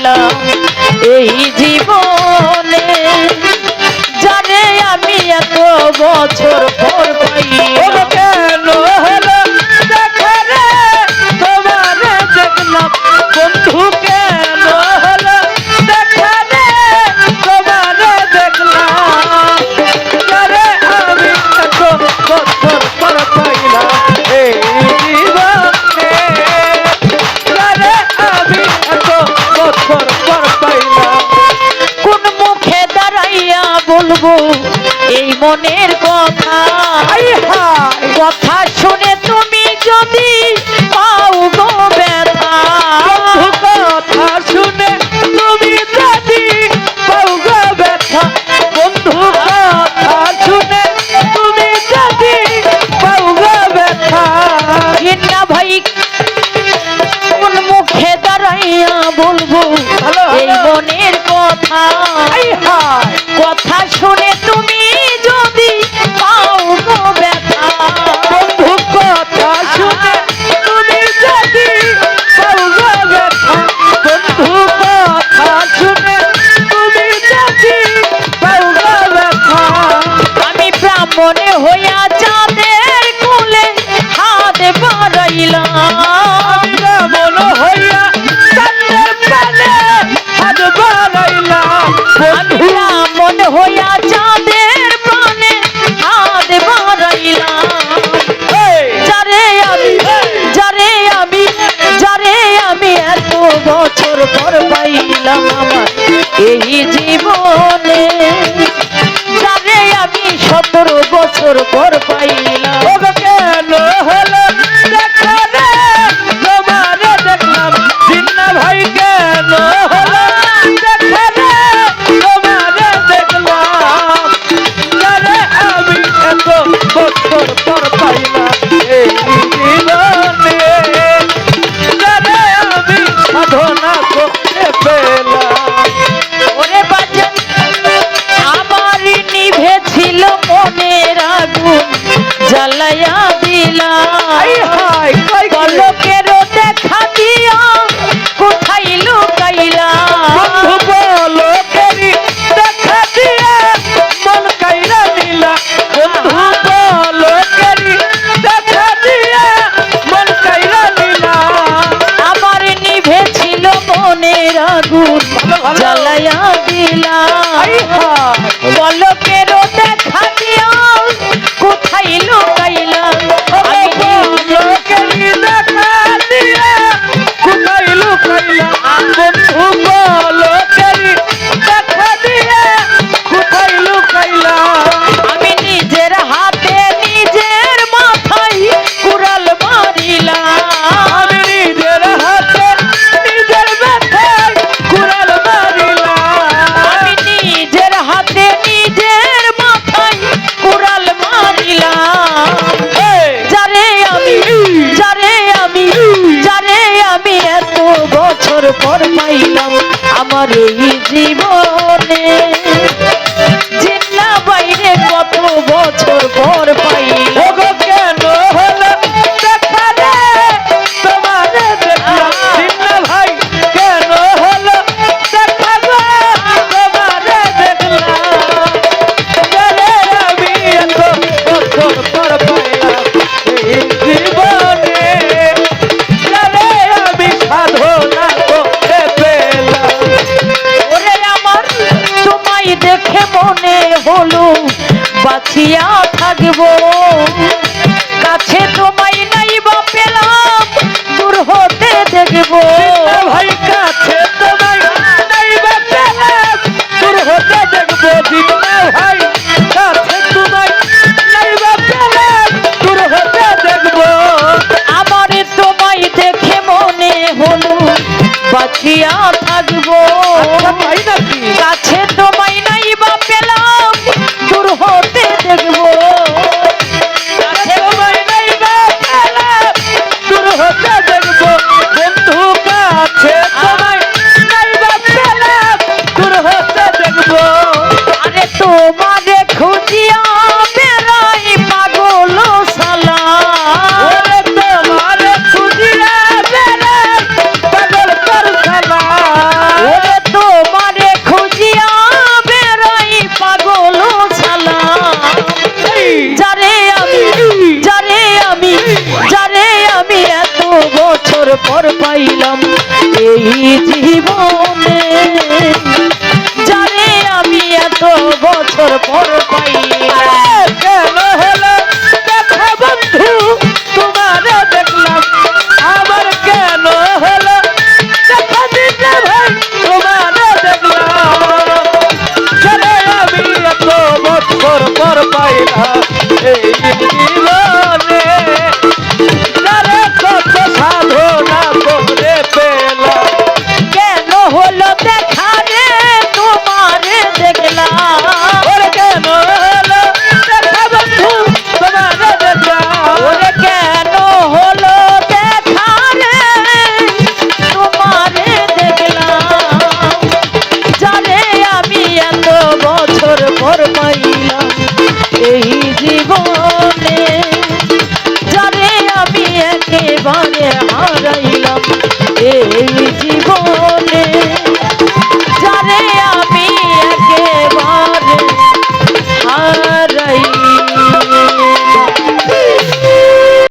পাইলাম এই জীবনে, জানে আমি এত বছর পর পাইলাম। কেন হলো দেখা রে তোমারে দেখলাম বন্ধু, কেন হলো দেখা রে তোমারে দেখলাম, আরে আমি এত বছর পর পাইলাম এই জীবনে, আরে আমি এত বছর পর পাইলাম। কোন মুখে দাঁড়াইয়া বলবো এই মনের কথা, কথা শুনে তুমি যদি পাও গো ব্যথা, কথা শুনে তুমি যদি পাও গো ব্যথা, বন্ধু কথা শুনে তুমি যদি পাও গো ব্যথা। ঘৃণা ভাই কোন মুখে দাঁড়াইয়া বলবো এই মনের কথা, কথা শুনে তুমি যদি পাও গো ব্যথা, বন্ধু কথা শুনে তুমি যদি পাও গো ব্যথা, বন্ধু কথা শুনে তুমি যদি পাও গো ব্যথা। আমি ব্রাহ্মণে হইয়া চাঁদের কোলে হাত বাড়াইলাম, মন হইয়া চাঁদের পানে হাত বাড়াইলাম, আমি ব্রাহ্মণ হইয়া চাঁদের প্রাণে হাত বাড়াইলাম, যারে আমি এত বছর পর পাইলাম আমার এই জীবনে, যারে আমি 17 বছর পর পাইলাম। কেন হলো দেখা রে তোমারে দেখলাম জিন্না ভাই, কেন হলো দেখা রে তোমারে দেখলাম, আরে আমি এত বছর পর পাইলাম এই জীবনে, আরে আমি সাধনা করতে পেলাম। ওরে বাজান আমার নিভেছিল মনের আগুন জ্বালাইয়া দিলাম, পলকের দেখা দিয়া কোথায় লুকাইলাম, বন্ধু বলো কেরি দেখা দিয়া মন কাইরা নিলা, বন্ধু বলো কেরি দেখা দিয়া মন কাইরা নিলা। আমার নিভেছিল মনের আগুন জ্বালাইয়া দিলাম, পলকের দেখা দিয়া কোথায় লুকাইলাম, আমি বলো কেরি দেখা দিয়া কোথায় লুকাইলা, বন্ধু বলো কেরি দেখা দিয়া কোথায় লুকাইলা। আমি নিজের হাতে নিজের মাথায় কুড়াল মারিলাম, আমি নিজের হাতে নিজের ব্যথায় কুড়াল মারিলাম, আমি নিজের হাতে নিজের মাথায় কুড়াল মারিলাম, যারে আমি এত বছর পর পাইলাম আমার এই জীবনে, জিন্না বাইরে কত বছর পর পাইলাম। ওগো কেন হলো দেখা রে তোমারে দেখলাম জিন্না ভাই, কেন হলো দেখা গো তোমারে দেখলাম, আরে আমি এত বছর পর পাইলাম এই জীবনে, আরে আমি সাধনা করতে পেলাম। ওরে আমার তোমায় পর পাইলাম এই জীবনে, যারে আমি এত বছর পর পাইলাম। কেন হলো দেখা বন্ধু তোমারে দেখলাম, আবার কেন হলো দেখা দিতে ভাই তোমারে দেখলাম, যারে আমি এত বছর পর পাইলাম এই জীবনে, যারে কত সাধনা করে পেলাম। কেন হলো দেখা রে তোমারে দেখলাম, ওরে কেন হলো দেখা বন্ধু তোমারে দেখলাম, ওরে কেন হলো দেখা রে তোমারে দেখলাম, যারে আমি এত বছর পর পাইলাম এই জীবনে, যারে আমি একেবারে হারাইলাম এই